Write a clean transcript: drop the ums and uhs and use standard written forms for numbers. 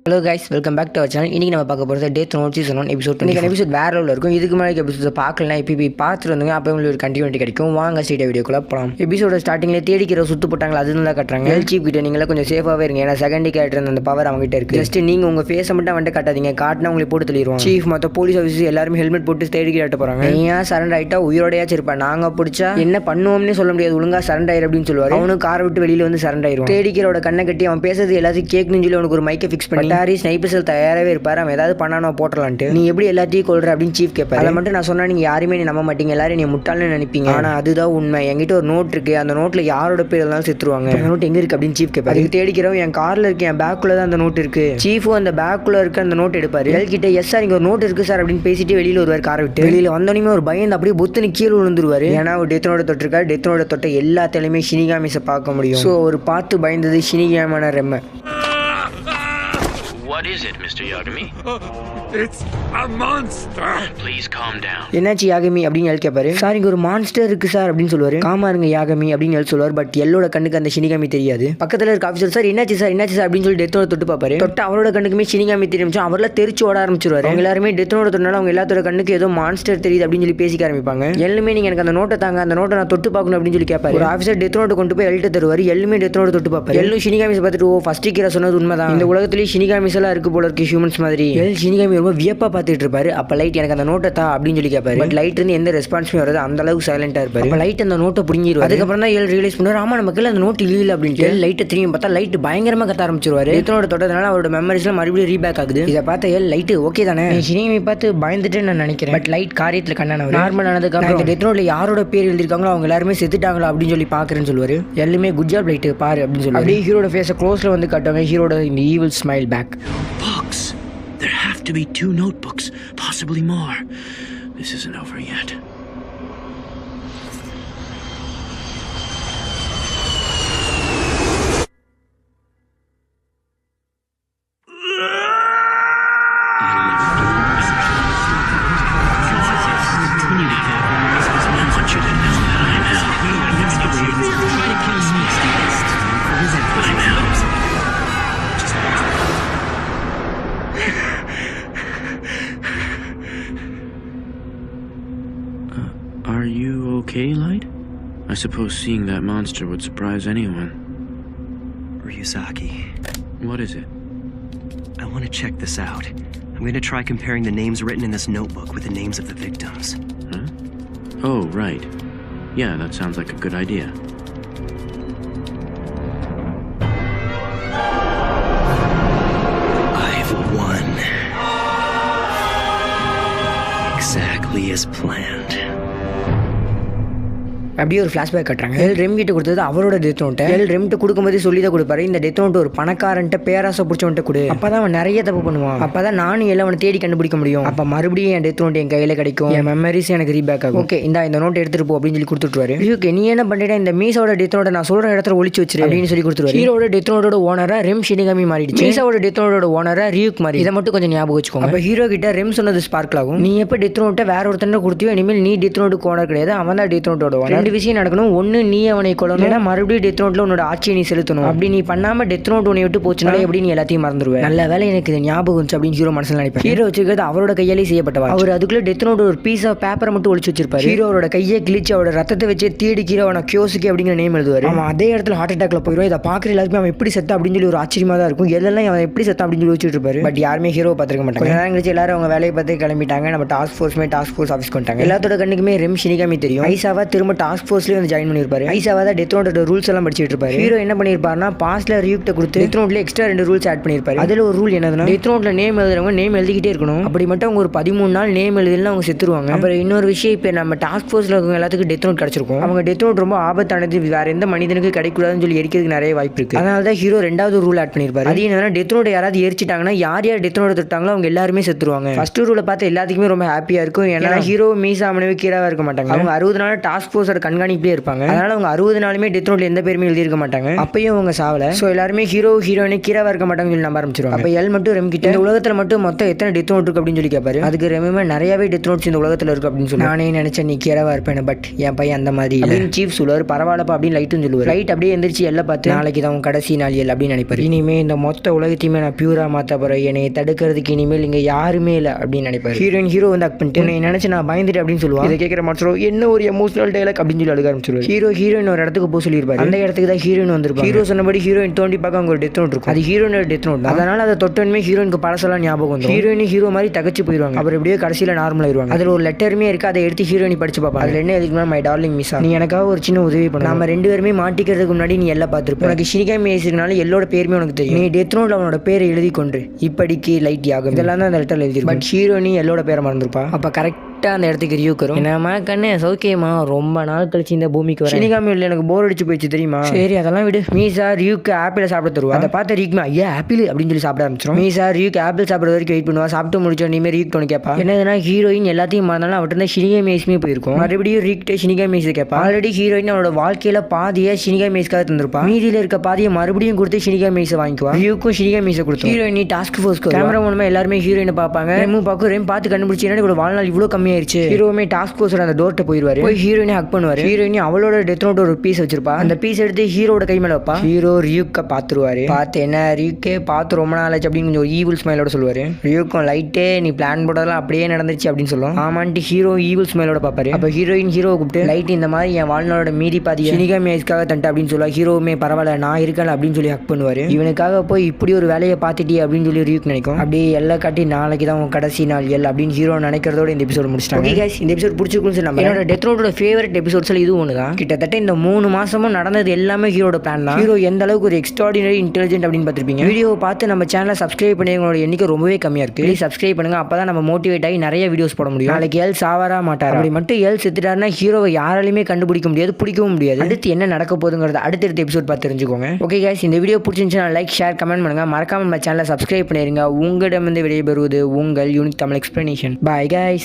Hello guys, welcome back to our channel. இன்றைக்கி நம்ம பார்க்க போகிறது டெத் நோட் சீசன் 1 எபிசோட். இன்றைக்கி எபிசோட் வேறு லெவலில் இருக்கும். இதுக்கு முன்னாடி எபிசோட் பார்க்கலாம், இப்போ பார்த்துட்டு வந்துங்க. அப்போ உங்களுக்கு ஒரு கண்டினியூட்டி கிடைக்கும். வாங்க ஸ்ட்ரெயிட்டாக வீடியோக்குள்ள போகலாம். எபிசோட ஸ்டார்டிங்கில் தேடிக்கிற சுற்று போட்டாங்களா, அது நல்லா கட்டுறாங்க. சீஃப் கிட்ட நீங்களே கொஞ்சம் சேஃபாகவே இருங்க, ஏன்னா செகண்ட் கேரக்டர் அந்த பவர் அவங்ககிட்ட இருக்குது. ஜஸ்ட் நீங்கள் உங்கள் ஃபேஸை மட்டும் வந்துட்டு காட்டாதீங்க, காட்டினா உங்களுக்கு போட்டு தள்ளிடுவோம். சீஃப் மற்ற போலீஸ் ஆஃபீஸர் எல்லாருமே ஹெல்மெட் போட்டு தேடிக்கிட்டு போகிறாங்க. ஏன் சரண்டர் ஆகிட்டா உயிரோடையாச்சும் இருப்பேன், நாங்கள் பிடிச்சா என்ன பண்ணுவோம்னு சொல்ல முடியாது, ஒழுங்காக சரண்டர் ஆயிரு அப்படின்னு சொல்லுவார். அவனும் காரை விட்டு வெளியில் வந்து சரண்டர் ஆயிரும். தேடிக்கிறோட கண்ணை கட்டி அவன் பேசுறது எல்லாத்தையும் கேட்கணும்னு சொல்லி அவனுக்கு ஒரு மைக்கை ஃபிக்ஸ் பண்ணி ஸ்னைப்பர்ஸ் தயாராகவே இருப்பார். அவன் ஏதாவது பண்ணானோ போட்டலான்ட்டு. நீ எப்படி எல்லாத்தையும் கொள்ற அப்படின்னு சீஃப் கேட்பாரு. அதை மட்டும் நான் சொன்னா நீங்க யாருமே நீ நம்ப மாட்டீங்க, எல்லாரும் நீ முட்டாள்னு நினைப்பீங்க. ஆனா அதுதான் உண்மை. என்கிட்ட ஒரு நோட் இருக்கு, அந்த நோட்ல யாரோட பேர் இருந்தாலும் செத்துருவாங்க. அந்த நோட் எங்க இருக்கு அப்படின்னு சீஃப் கேட்பாரு. அதுக்கு தேடிக்கிறோம் என் கார்ல இருக்கு, என் பேக்குள்ள தான் அந்த நோட் இருக்கு. சீஃபும் அந்த பேக்குள்ள இருக்க அந்த நோட் எடுப்பாரு. எல்கிட்ட எஸ் சார் இங்க ஒரு நோட் இருக்கு சார் அப்படின்னு பேசிட்டு வெளியில வருவார். காரை விட்டு வெளியில வந்தோடனே ஒரு பயந்து அப்படியே பொத்துன்னு கீழே விழுந்துருவாரு. ஏன்னா ஒரு டெத்னோட தொட்டிருக்காரு. டெத்னோட தொட்ட எல்லாத்திலுமே ஷினிகாமிஸை பார்க்க முடியும். ஸோ ஒரு பார்த்து பயந்தது ஷினிகாமான ரெம்ம. What is it, Mr. Yagami? It's a monster. Please calm down. என்னாச்சு யாகமி அப்படின்னு எல் கேட்பாரு. சார் இங்க ஒரு மான்ஸ்டர் இருக்கு சார் அப்படின்னு சொல்லுவாரு. காமா இருங்க யாகமி அப்படின்னு எல் சொல்லுவார். பட் எல்லோட கண்ணுக்கு அந்த ஷினிகாமி தெரியாது. பக்கத்துல இருக்க ஆஃபீஸர் சார் என்னாச்சு சார் அப்படின்னு சொல்லி டெத்தோட தொட்டு பார்ப்பாரு. தொட்டு அவரோட கண்ணுக்குமே ஷினிகாமி தெரியும். அவரெல்லாம் தெரிச்சு ஓட ஆரம்பிச்சிருவாரு. அவங்க எல்லாருமே டெத்தோட தொட்டனால அவங்க எல்லாத்தோட கண்ணுக்கு ஏதோ மான்ஸ்டர் தெரியுது அப்படின்னு சொல்லி பேசிக்க ஆரம்பிப்பாங்க. எல்லாமே நீங்க எனக்கு அந்த நோட்டை தாங்க, அந்த நோட்டை நான் தொட்டு பார்க்கணும் அப்படின்னு சொல்லி கேட்பாரு. ஒரு ஆஃபீஸர் டெத்தோட கொண்டு போய் எல்கிட்ட தருவாரு. எல்லாமே டெத்தோட தொட்டு பார்ப்பாரு. எல்லும் ஷினிகாமிஸ் பார்த்துட்டு ஓ ஃபர்ஸ்ட் கீரா சொன்னது உண்மைதான், இந்த உலகத்திலேயே ஷினிகாமிஸ் எல்லாம் இருக்கு போல இருக்கு ஹியூமன்ஸ் மாதிரி. எல் ஷினிகாமி ரொம்ப வியப்பா பார்த்துட்டு இருப்பாரு. அப்ப லைட் எனக்கு அந்த நோட்டை தா அப்படின்னு சொல்லி கேட்பாரு. பட் லைட் இருந்து எந்த ரெஸ்பான்ஸுமே வராது, அந்த அளவுக்கு சைலண்டா இருப்பாரு. அப்ப லைட் அந்த நோட்டை புடிங்கிடுவாரு. அதுக்கப்புறம் தான் எல் ரியலைஸ் பண்ணுவாரு, ஆமா நமக்கு அந்த நோட் இல்ல அப்படின்ட்டு. லைட்டை திரும்பி பார்த்தா லைட் பயங்கரமா கத்த ஆரம்பிச்சிருவாரு. டெத்தோட தொட்டதுனால அவரோட மெமரிஸ்லாம் மறுபடியும் ரீபேக் ஆகுது. இதை பார்த்த எல் லைட் ஓகே தானே, ஷினிகாமி பார்த்து பயந்துட்டு நான் நினைக்கிறேன். பட் லைட் காரியத்துல கண்ணானவர். நார்மல் ஆனதுக்கு அப்புறம் டெத்னோட்ல யாரோட பேர் எழுதிருக்காங்களோ அவங்க எல்லாருமே செத்துட்டாங்களா அப்படின்னு சொல்லி பாக்குறேன்னு சொல்லுவாரு. எல்லாமே குட் ஜாப் லைட் பாரு அப்படின்னு சொல்லுவாரு. அப்படியே ஹீரோட ஃபேஸை க்ளோஸ்ல வந்து காட்டுவாங்க. ஹீரோட இந்த evil smile back. Books. There have to be 2 notebooks, possibly more. This isn't over yet. Are you okay, Light? I suppose seeing that monster would surprise anyone. Ryuzaki. What is it? I want to check this out. I'm going to try comparing the names written in this notebook with the names of the victims. Huh? Oh, right. Yeah, that sounds like a good idea. I've won. Exactly as planned. அப்படியே ஒரு flashback கட்டுறாங்க. L RAM கிட்ட கொடுத்தது அவரோட death நோட்டை. L ரெம்கிட்ட கொடுக்கும்போது சொல்லி தான் கொடுப்பாரு, இந்த டெத் நோட் ஒரு பணக்காரன்ட்ட பேராசை பிடிச்சவன்ட்ட கொடு, அப்பதான் அவன் நிறைய தப்பு பண்ணுவான், அப்பதான் நானும் எல்லாம் அவனை தேடி கண்டுபிடிக்க முடியும், அப்ப மறுபடியும் என் டெத் நோட் என் கையில கிடைக்கும், என் மெமரிஸ் எனக்கு ரீபேக் ஆகும். ஓகே இந்த நோட் எடுத்துட்டு போ அப்படின்னு சொல்லி கொடுத்துருவாரு. ஓகே நீ என்ன பண்ணிட்டா, இந்த மீசாவோட டெத் நோட்டை நான் சொல்ற இடத்துல ஒளிச்சு வச்சிரு அப்படின்னு சொல்லி கொடுத்துருவாரு. ஹீரோட டெத் நோட்டோட ஓனரா ரெம் ஷினிகாமி மாறிடுச்சு. மீசாவோட டெத் நோட்டோட ஓனரா ரியூக் மாறி. இதை மட்டும் கொஞ்சம் ஞாபகம் வச்சுக்கோங்க. அப்ப ஹீரோ கிட்ட ரெம் சொன்னது ஸ்பார்க் ஆகும். நீ எப்ப டெத் நோட்டை வேற ஒருத்தன கொடுத்தியோ, இனிமேல் நீ டெத் நோட்டுக்கு ஓனர் கிடையாது, அவன் தான் டெத் நோட்டோட ஓனர். ரெண்டு விஷயம் நடக்கணும். ஒன்னு நீ அவனை கொல்லணும், மறுபடியும் டெத் நோட்ல உன்னோட ஆட்சியை நீ செலுத்தணும். அப்படி நீ பண்ணாம டெத் நோட் உன்னை விட்டு போச்சுனால எப்படி நீ எல்லாத்தையும் மறந்துடுவேன். நல்ல வேலை எனக்கு இது ஞாபகம் இருந்துச்சு அப்படின்னு ஹீரோ மனசுல நினைப்பாரு. ஹீரோ வச்சிருக்கிறது அவரோட கையாலே செய்யப்பட்டவா. அவர் அதுக்குள்ள டெத் நோட் ஒரு பீஸ் ஆஃப் பேப்பரை மட்டும் ஒளிச்சு வச்சிருப்பாரு. ஹீரோட கையை கிழிச்சு அவரோட ரத்தத்தை வச்சு தேடி ஹீரோவன கியோசுகி அப்படிங்கிற நேம் எழுதுவாரு. அவன் அதே இடத்துல ஹார்ட் அட்டாக்ல போயிடும். இதை பாக்குற எல்லாருமே அவன் எப்படி செத்தா அப்படின்னு சொல்லி ஒரு ஆச்சரியமா தான் இருக்கும். எல்லாம் அவன் எப்படி செத்தா அப்படின்னு சொல்லி வச்சுட்டு இருப்பாரு. பட் யாருமே ஹீரோ பார்த்துருக்க மாட்டாங்க. கொஞ்ச நேரம் கழிச்சு எல்லாரும் அவங்க வேலையை பார்த்து கிளம்பிட்டாங்க. நம்ம டாஸ்க் ஃபோர்ஸ் ஆஃபீஸ் வந்துட்டாங்க. எல்லாத்தோட கண்ணுக்குமே ரெம் ஷினிகாமி தெரியும். ஐசாவா திரும்ப டாஸ்க் ஃபோர்ஸ்லயே வந்து ஜாயின் பண்ணிருப்பாரு. ஐசாவா டெத் நோட்டோட ரூல்ஸ் எல்லாம் படிச்சிட்டு இருப்பாரு. ஹீரோ என்ன பண்ணிருப்பாருன்னா பாஸ்ட்ல ரியூக்ட்ட கொடுத்து டெத் நோட்ல எக்ஸ்ட்ரா 2 ரூல்ஸ் ஆட் பண்ணிருப்பாரு. அதுல ஒரு ரூல் என்னதுன்னா டெத் நோட்ல நேம் எழுதுறவங்க நேம் எழுதிக்கிட்டே இருக்கணும். அப்படி மட்டும் அவங்க ஒரு 13 நாள் நேம் எழுதலாம் அவங்க செத்துருவாங்க. அப்புறம் இன்னொரு விஷயம், இப்ப நம்ம டாஸ்க் ஃபோர்ஸ்ல இருக்கவங்க எல்லாத்துக்கும் டெத் நோட் கிடைச்சிருக்கும். அவங்க டெத் நோட் ரொம்ப ஆபத்தானது, வேற எந்த மனிதனுக்கு கிடைக்கூடாதுன்னு சொல்லி எரிக்கிறதுக்கு நிறைய வாய்ப்பு இருக்கு. அதனால தான் ஹீரோ 2வது ரூல் ஆட் பண்ணிருப்பாரு. அது என்னன்னா டெத் நோட் யாராவது எரிச்சிட்டாங்கன்னா யார் டெத் நோட் தொட்டாங்களோ அவங்க எல்லாருமே செத்துருவாங்க. ஃபர்ஸ்ட் ரூலை பார்த்து எல்லாத்துக்குமே ரொம்ப ஹாப்பியா இருக்கும். ஏன்னா ஹீரோ மீசா மனைவி கீராவா இருக்க மாட்டாங்க. அவங்க 60 நாள் டாஸ்க் ஃபோர்ஸோட கண்காணிப்பிலே இருப்பாங்க. அதனால அவங்க 60 நாளுமே டெத் நோட்ல எந்த பேருமே எழுதியிருக்க மாட்டாங்க. அப்பயும் அவங்க சாவல. ஸோ எல்லாருமே ஹீரோ ஹீரோயினே கீராவா இருக்க மாட்டாங்கன்னு சொல்லி நம்ப ஆரம்பிச்சிருவாங்க. அப்ப எல் மட்டும் ரெம் கிட்ட இந்த உலகத்துல மட்டும் மொத்தம் எத்தனை டெத் நோட் இருக்கு அப்படின்னு சொல்லி கேட்பாரு. அதுக்கு ரெமே நிறையவே டெத் நோட்ஸ் இந்த உலகத்துல இருக்கு அப்படின்னு சொல்லி நானே நினைச்சேன் நீ கீராவா இருப்பேன், பட் என் பையன் அந்த மாதிரி அப்படின்னு சீஃப் சொல்லுவார். பரவாயில்லப்பா அப்படின்னு லைட்டும் சொல்லுவார். லைட் அப்படியே எந்திரிச்சு எல்லாம் பார்த்து நாளைக்கு தான் கடைசி நாள் எல் அப்படின்னு நினைப்பாரு. இனிமே இந்த மொத்த உலகத்தையுமே நான் பியூரா மாத்த போறேன், என்னை தடுக்கிறதுக்கு இனிமேல் இங்க யாருமே இல்லை அப்படின்னு நினைப்பாரு. ஹீரோயின் ஹீரோ வந்து அக் பண்ணிட்டு என்னை நினைச்சு நான் பயந்துட்டு அப்படின்னு சொல்லுவாங்க. இதை கேட்கிற மாஸ்டரோ என்ன ஒரு எமோஷனல் டைலாக் அப்படின்னு சொல்லி அழுக ஆரம்பிச்சிருவாரு. ஹீரோயின் ஒரு இடத்துக்கு போக சொல்லியிருப்பாரு. அந்த இடத்துக்கு தான் ஹீரோயின் வந்திருப்பாங்க. ஹீரோ சொன்னபடி ஹீரோயின் தோண்டி பார்க்க அவங்க ஒரு டெத் நோட் இருக்கும். அது ஹீரோயினோட டெத் நோட். அதனால அதை தொட்டனுமே ஹீரோயினுக்கு பழசெல்லாம் ஞாபகம் வந்து ஹீரோயின் ஹீரோ மாதிரி தகச்சு போயிருவாங்க. அப்புறம் எப்படியோ கடைசியில நார்மல் ஆயிருவாங்க. அதுல ஒரு லெட்டருமே இருக்கு. அதை எடுத்து ஹீரோயின் படிச்சு பார்ப்பாங்க. அதுல என்ன எதுக்குன்னா மை டார்லிங் மிஸ்ஸா, நீ எனக்காக ஒரு சின்ன உதவி பண்ணு. நம்ம 2 பேருமே மாட்டிக்கிறதுக்கு முன்னாடி நீ எல்லாம் பார்த்துருப்ப. உனக்கு ஷினிகாமி ஏசினால எல்லோட பேருமே உனக்கு தெரியும். நீ டெத் நோட்ல அவனோட பேரை எழுதி கொண்டு இப்படிக்கு லைட் யாகும் இதெல்லாம் தான் அந்த லெட்டர்ல எழுதி. பட் ஹீரோயினி எல்லோட பேரை மறந்துருப்பா. அப்ப கரெக்ட் அந்த இடத்துக்கு ரியூக்கு வரும். என்னம்மா கண்ணு சௌக்கியமா, ரொம்ப நாள் கழிச்சு இந்த பூமிக்கு வர ஷினிகாமியில் எனக்கு போர் அடிச்சு போயிடுச்சு தெரியுமா. சரி அதெல்லாம் விடு. மீசா ரியூக்கு ஆப்பிள் சாப்பிட தருவா. அதை பார்த்து ரியூக்மா ஐயா ஆப்பிள் அப்படின்னு சொல்லி சாப்பிட ஆரம்பிச்சிடும். மீசா ரியூக்கு ஆப்பிள் சாப்பிட வரைக்கும் வெயிட் பண்ணுவா. சாப்பிட்டு முடிச்ச நீமே ரியூக் ஒன்று கேட்பா. என்னதுன்னா ஹீரோயின் எல்லாத்தையும் மறந்தாலும் அவட்ட தான் ஷினிகாமேஸ்மே போயிருக்கும். மறுபடியும் ரியூக்டே ஷினிகாமேஸ் கேட்பா. ஆல்ரெடி ஹீரோயின் அவனோட வாழ்க்கையில பாதியை ஷினிகாமேஸ்க்காக தந்திருப்பா. மீதியில இருக்க பாதியை மறுபடியும் கொடுத்து ஷினிகாமேஸை வாங்கிக்குவா. ரியூக்கும் ஷினிகாமேஸை கொடுத்து ஹீரோயின் டாஸ்க் ஃபோர்ஸ்க்கு கேமரா மூலமா எல்லாருமே ஹீரோயினை பார்ப்பாங்க. ரெமு பார்க்கும். ரெம் பார்த்து கண்டுபிடிச்சு என்ன இவ்வளவு வாழ்நாள் இவ்வளோ கம்மியாயிருச்சு. ஹீரோமே டாஸ்க் ஃபோர்ஸ் அந்த டோர்ட்ட போயிருவாரு. போய் ஹீரோயினை ஹக் பண்ணுவாரு. ஹீரோயினி அவளோட டெத் நோட் ஒரு பீஸ் வச்சிருப்பா. அந்த பீஸ் எடுத்து ஹீரோட கை மேல வைப்பா. ஹீரோ ரியூக்க பாத்துருவாரு. பார்த்து என்ன ரியூக்கே பார்த்து ரொம்ப நாள் ஆச்சு அப்படின்னு கொஞ்சம் ஈவில் ஸ்மைலோட சொல்லுவாரு. ரியூக்கும் லைட்டே நீ பிளான் போட்டதெல்லாம் அப்படியே நடந்துச்சு அப்படின்னு சொல்லும். ஆமான்ட்டு ஹீரோ ஈவில் ஸ்மைலோட பாப்பாரு. அப்ப ஹீரோயின் ஹீரோவை கூப்பிட்டு லைட் இந்த மாதிரி என் வாழ்நாளோட மீதி பாதி ஷினிகாமி ஐஸ்க்காக தண்டா அப்படின்னு சொல்லுவா. ஹீரோவுமே பரவாயில்ல நான் இருக்கேன் அப்படின்னு சொல்லி ஹக் பண்ணுவாரு. இவனுக்காக போய் இப்படி ஒரு வேலையை பார்த்துட்டி அப்படின்னு சொல்லி ரியூக் நினைக்கும். அப்படியே எல்லாம் காட்டி நாளைக்கு தான் உன் கடைசி நாள் எல் அப்படின்னு ஹீரோ நினைக்கிறதோட இந்த எபிசோட் முடிச்சிட்டாங்க. இந்த எபிசோட் பிடிச்சிருக்குன்னு சொல்லி என்னோட டெத் நோட்டோட ஃபேவரட் எபிசோட்ஸ்ல இது ஒன்று தான். கிட்டத்தட்ட இந்த 3 மாசமும் நடந்தது எல்லாமே ஹீரோட பிளான் தான். ஹீரோ எந்த அளவுக்கு ஒரு எக்ஸ்ட்ராடினரி இன்டெலிஜென்ட் அப்படின்னு பார்த்துருப்பீங்க. வீடியோவை பார்த்து நம்ம சேனலை சப்ஸ்கிரைப் பண்ணிங்களோட எண்ணிக்கை ரொம்பவே கம்மியா இருக்கு. ப்ளீஸ் சப்ஸ்கிரைப் பண்ணுங்க. அப்பதான் நம்ம மோட்டிவேட் ஆகி நிறைய வீடியோஸ் போட முடியும். நாளைக்கு எல் சாவரா மாட்டார். அப்படி மட்டும் எல் செத்துட்டாருன்னா ஹீரோவை யாராலையுமே கண்டுபிடிக்க முடியாது, பிடிக்கவும் முடியாது. அடுத்து என்ன நடக்க போகுதுங்கிறத அடுத்தடுத்த எபிசோட் பார்த்து தெரிஞ்சுக்கோங்க. ஓகே கைஸ், இந்த வீடியோ பிடிச்சிருந்துச்சுன்னா லைக் ஷேர் கமெண்ட் பண்ணுங்க. மறக்காம நம்ம சேனலை சப்ஸ்கிரைப் பண்ணிருங்க. உங்களிடமிருந்து விடைபெறுவது உங்கள் unique Tamil explanation. Bye guys.